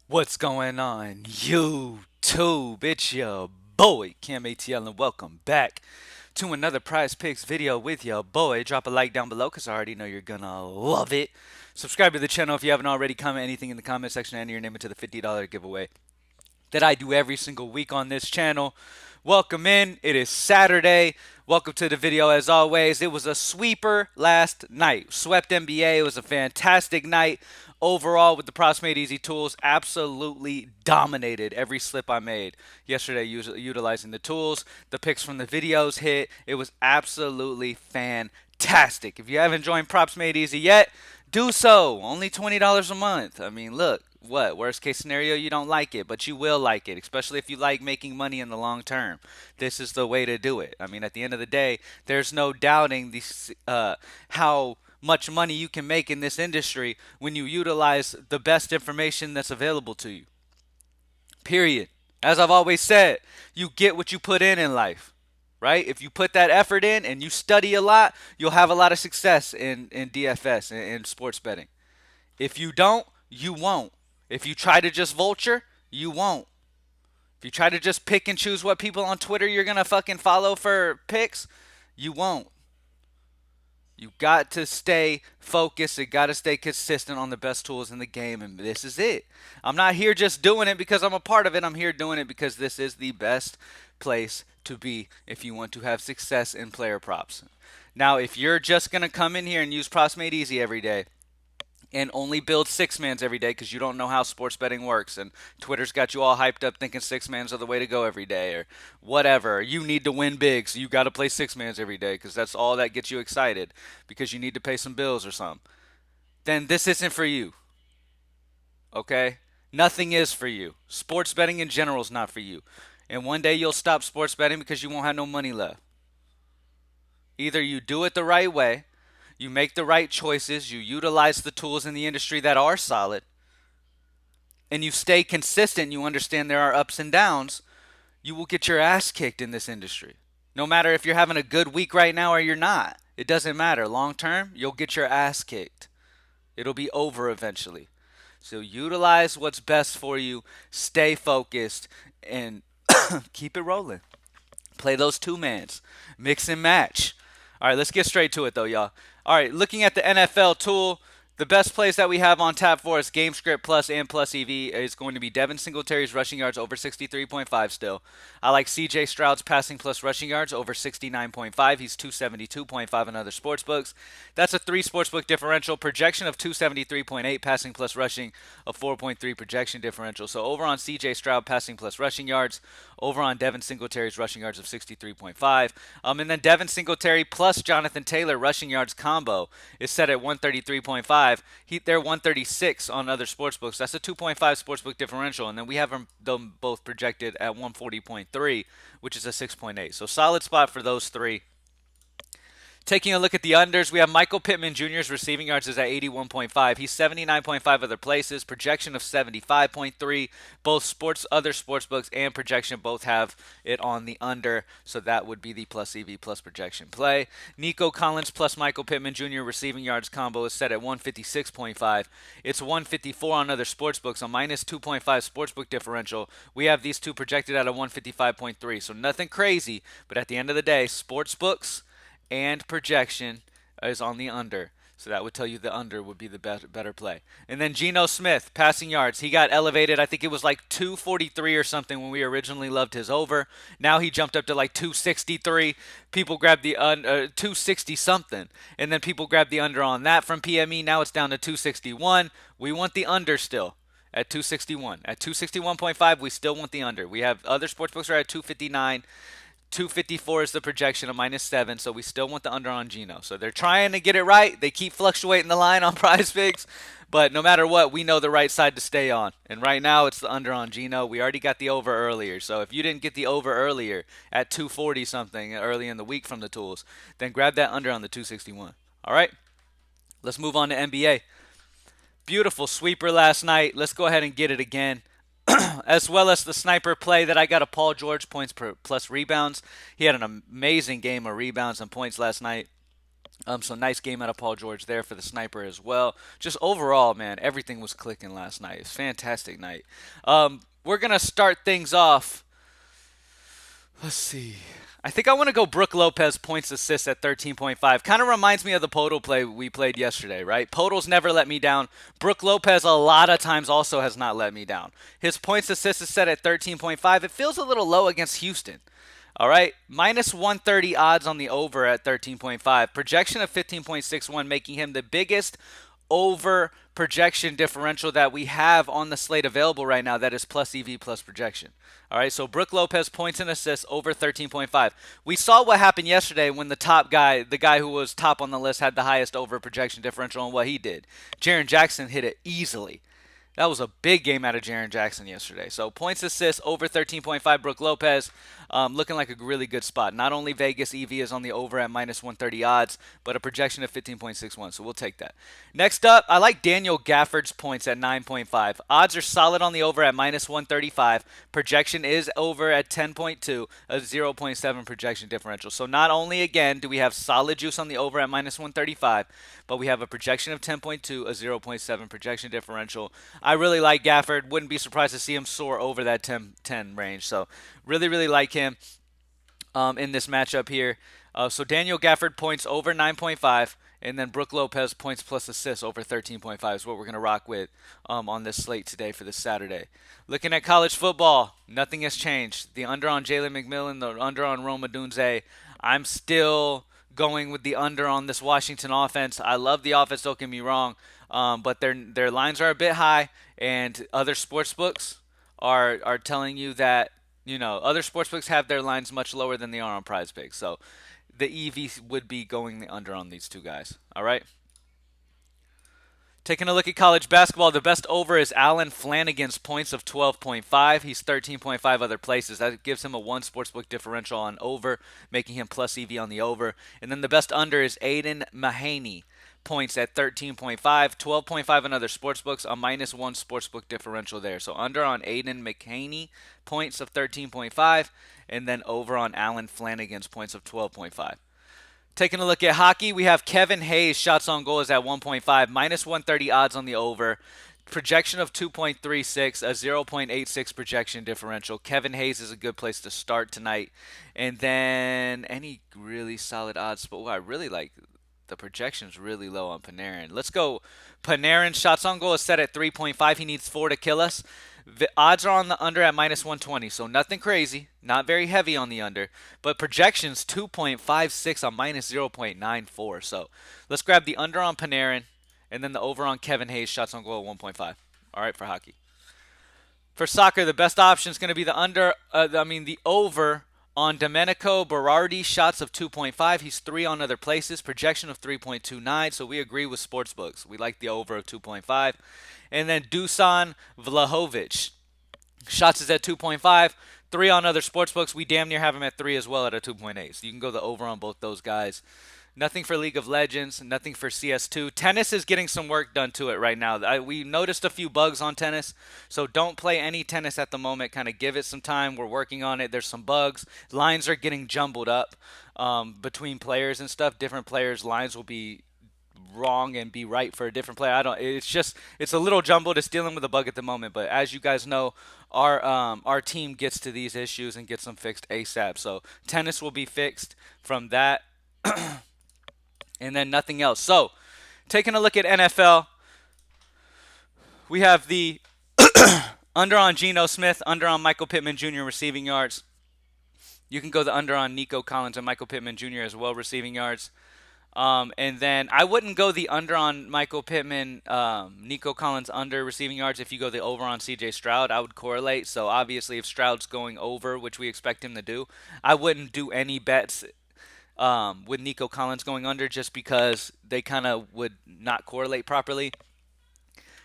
What's going on, YouTube? It's your boy, CamATL, and welcome back to another Prize Picks video with your boy. Drop a like down below because I already know you're gonna love it. Subscribe to the channel if you haven't already. Comment anything in the comment section and enter your name into the $50 giveaway that I do every single week on this channel. Welcome in. It is Saturday. Welcome to the video as always. It was a sweeper last night. Swept NBA. It was a fantastic night overall with the props made easy tools. Absolutely dominated every slip I made yesterday utilizing the tools. The picks from the videos hit. It was absolutely fantastic. If you haven't joined Props Made Easy yet, do so. Only $20 a month. I mean, look, what? Worst case scenario, you don't like it, but you will like it, especially if you like making money in the long term. This is the way to do it. I mean, at the end of the day, there's no doubting how much money you can make in this industry when you utilize the best information that's available to you. Period. As I've always said, you get what you put in life, right? If you put that effort in and you study a lot, you'll have a lot of success in DFS and in sports betting. If you don't, you won't. If you try to just vulture, you won't. If you try to just pick and choose what people on Twitter you're going to fucking follow for picks, you won't. You got to stay focused. You got to stay consistent on the best tools in the game, and this is it. I'm not here just doing it because I'm a part of it. I'm here doing it because this is the best place to be if you want to have success in player props. Now, if you're just going to come in here and use Props Made Easy every day, and only build six mans every day because you don't know how sports betting works and Twitter's got you all hyped up thinking six mans are the way to go every day or whatever. You need to win big, so you got to play six mans every day because that's all that gets you excited because you need to pay some bills or something. Then this isn't for you, okay? Nothing is for you. Sports betting in general is not for you. And one day you'll stop sports betting because you won't have no money left. Either you do it the right way, you make the right choices, you utilize the tools in the industry that are solid, and you stay consistent, you understand there are ups and downs, you will get your ass kicked in this industry. No matter if you're having a good week right now or you're not, it doesn't matter. Long term, you'll get your ass kicked. It'll be over eventually. So utilize what's best for you, stay focused, and keep it rolling. Play those two mans, mix and match. All right, let's get straight to it though, y'all. All right, looking at the NFL tool, the best plays that we have on tap for us, game script plus and plus EV, is going to be Devin Singletary's rushing yards over 63.5 still. I like CJ Stroud's passing plus rushing yards over 69.5. He's 272.5 in other sportsbooks. That's a 3 sportsbook differential. Projection of 273.8 passing plus rushing, a 4.3 projection differential. So over on CJ Stroud passing plus rushing yards, over on Devin Singletary's rushing yards of 63.5. And then Devin Singletary plus Jonathan Taylor rushing yards combo is set at 133.5. They're 136 on other sportsbooks. That's a 2.5 sportsbook differential. And then we have them both projected at 140.3, which is a 6.8. So solid spot for those three. Taking a look at the unders, we have Michael Pittman Jr.'s receiving yards is at 81.5. He's 79.5 other places. Projection of 75.3. Both other sports books and projection both have it on the under, so that would be the plus EV plus projection play. Nico Collins plus Michael Pittman Jr. receiving yards combo is set at 156.5. It's 154 on other sports books, a minus 2.5 sportsbook differential. We have these two projected at a 155.3, so nothing crazy, but at the end of the day, sports books and projection is on the under. So that would tell you the under would be the better play. And then Geno Smith, passing yards. He got elevated. I think it was like 243 or something when we originally loved his over. Now he jumped up to like 263. People grabbed the 260 something. And then people grabbed the under on that from PME. Now it's down to 261. We want the under still at 261. At 261.5, we still want the under. We have other sportsbooks are at 259. 254 is the projection of -7, so we still want the under on Geno. So they're trying to get it right. They keep fluctuating the line on Prizepicks, but no matter what, we know the right side to stay on. And right now, it's the under on Geno. We already got the over earlier. So if you didn't get the over earlier at 240 something early in the week from the tools, then grab that under on the 261. All right, let's move on to NBA. Beautiful sweeper last night. Let's go ahead and get it again. As well as the sniper play that I got a Paul George points per plus rebounds. He had an amazing game of rebounds and points last night. So nice game out of Paul George there for the sniper as well. Just overall, man, everything was clicking last night. It's a fantastic night. We're gonna start things off. Let's see. I think I want to go Brooke Lopez points assists at 13.5. Kind of reminds me of the Podol play we played yesterday, right? Podol's never let me down. Brooke Lopez a lot of times also has not let me down. His points assists is set at 13.5. It feels a little low against Houston. All right, minus 130 odds on the over at 13.5. Projection of 15.61, making him the biggest over projection differential that we have on the slate available right now. That is plus EV plus projection. All right, so Brooke Lopez points and assists over 13.5. We saw what happened yesterday when the top guy, the guy who was top on the list, had the highest over projection differential, and what he did. Jaren Jackson hit it easily. That was a big game out of Jaren Jackson yesterday. So points assists over 13.5. Brooke Lopez looking like a really good spot. Not only Vegas EV is on the over at minus 130 odds, but a projection of 15.61. So we'll take that. Next up, I like Daniel Gafford's points at 9.5. Odds are solid on the over at minus 135. Projection is over at 10.2, a 0.7 projection differential. So not only, again, do we have solid juice on the over at minus 135, but we have a projection of 10.2, a 0.7 projection differential. I really like Gafford. Wouldn't be surprised to see him soar over that 10 range. So really, really like him in this matchup here. So Daniel Gafford points over 9.5, and then Brooke Lopez points plus assists over 13.5 is what we're going to rock with on this slate today for this Saturday. Looking at college football, nothing has changed. The under on Jalen McMillan, the under on Rome Odunze. I'm still going with the under on this Washington offense. I love the offense, don't get me wrong, but their lines are a bit high, and other sports books are telling you that other sportsbooks have their lines much lower than they are on Prizepicks. So the EV would be going the under on these two guys. All right. Taking a look at college basketball, the best over is Allen Flanigan's points of 12.5. He's 13.5 other places. That gives him a one sportsbook differential on over, making him plus EV on the over. And then the best under is Aiden Mahaney, points at 13.5, 12.5 on other sportsbooks, a minus one sportsbook differential there. So under on Aiden McHaney, points of 13.5, and then over on Allen Flanigan's points of 12.5. Taking a look at hockey, we have Kevin Hayes' shots on goal is at 1.5, minus 130 odds on the over. Projection of 2.36, a 0.86 projection differential. Kevin Hayes is a good place to start tonight. And then any really solid odds, but I really like the projection's really low on Panarin. Let's go. Panarin shots on goal is set at 3.5. He needs 4 to kill us. The odds are on the under at minus 120, so nothing crazy, not very heavy on the under, but projections 2.56 on minus 0.94. So let's grab the under on Panarin and then the over on Kevin Hayes shots on goal at 1.5. All right, for hockey. For soccer, the best option is going to be the over on Domenico Berardi, shots of 2.5. He's 3 on other places. Projection of 3.29. So we agree with sportsbooks. We like the over of 2.5. And then Dusan Vlahovic, shots is at 2.5. 3 on other sportsbooks. We damn near have him at 3 as well at a 2.8. So you can go the over on both those guys. Nothing for League of Legends, nothing for CS2. Tennis is getting some work done to it right now. We noticed a few bugs on tennis, so don't play any tennis at the moment. Kind of give it some time. We're working on it. There's some bugs. Lines are getting jumbled up between players and stuff. Different players' lines will be wrong and be right for a different player. It's a little jumbled. It's dealing with a bug at the moment, but as you guys know, our team gets to these issues and gets them fixed ASAP. So tennis will be fixed from that. And then nothing else. So, taking a look at NFL, we have the under on Geno Smith, under on Michael Pittman Jr. receiving yards. You can go the under on Nico Collins and Michael Pittman Jr. as well, receiving yards. And then I wouldn't go the under on Michael Pittman, Nico Collins under receiving yards. If you go the over on CJ Stroud, I would correlate. So obviously if Stroud's going over, which we expect him to do, I wouldn't do any bets with Nico Collins going under just because they kind of would not correlate properly.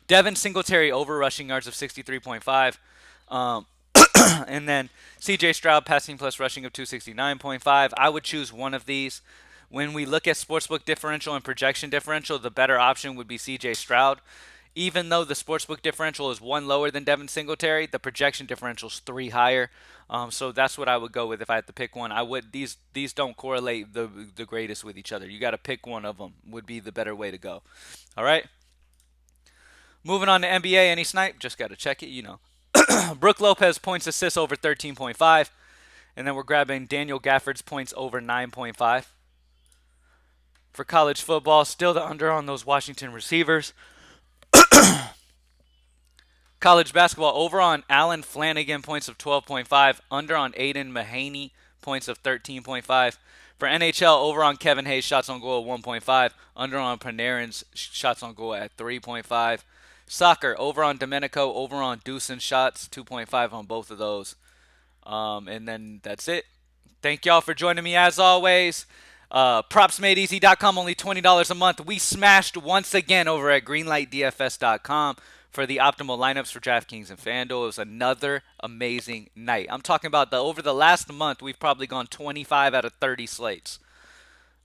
Devin Singletary over rushing yards of 63.5. And then CJ Stroud passing plus rushing of 269.5. I would choose one of these. When we look at sportsbook differential and projection differential, the better option would be CJ Stroud. Even though the sportsbook differential is 1 lower than Devin Singletary, the projection differential is 3 higher. So that's what I would go with if I had to pick one. I would these don't correlate the greatest with each other. You got to pick one of them would be the better way to go. All right. Moving on to NBA, any snipe, just got to check it, you know. Brooke Lopez points assists over 13.5. And then we're grabbing Daniel Gafford's points over 9.5. For college football, still the under on those Washington receivers. College basketball, over on Allen Flanagan, points of 12.5. Under on Aiden Mahaney, points of 13.5. For NHL, over on Kevin Hayes, shots on goal at 1.5. Under on Panarin's shots on goal at 3.5. Soccer, over on Domenico, over on Deucin shots, 2.5 on both of those. And then that's it. Thank y'all for joining me as always. PropsMadeEasy.com, only $20 a month. We smashed once again over at GreenlightDFS.com for the optimal lineups for DraftKings and FanDuel. It was another amazing night. I'm talking about over the last month, we've probably gone 25 out of 30 slates.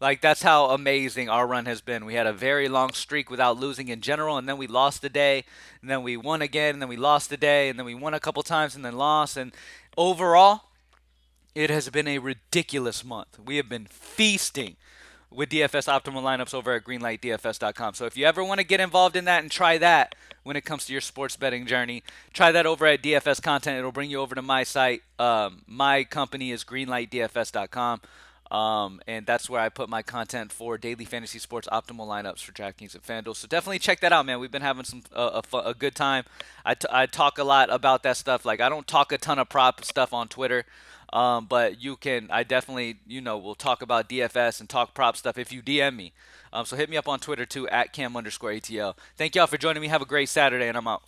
Like, that's how amazing our run has been. We had a very long streak without losing in general, and then we lost a day, and then we won again, and then we lost a day, and then we won a couple times and then lost. And overall, it has been a ridiculous month. We have been feasting with DFS optimal lineups over at greenlightdfs.com. So if you ever want to get involved in that and try that when it comes to your sports betting journey, try that over at DFS Content. It'll bring you over to my site. My company is greenlightdfs.com. And that's where I put my content for daily fantasy sports optimal lineups for DraftKings and FanDuel. So definitely check that out, man. We've been having a good time. I talk a lot about that stuff. Like, I don't talk a ton of prop stuff on Twitter. But I definitely, will talk about DFS and talk prop stuff if you DM me. So hit me up on Twitter too, at Cam_ATL. Thank y'all for joining me. Have a great Saturday, and I'm out.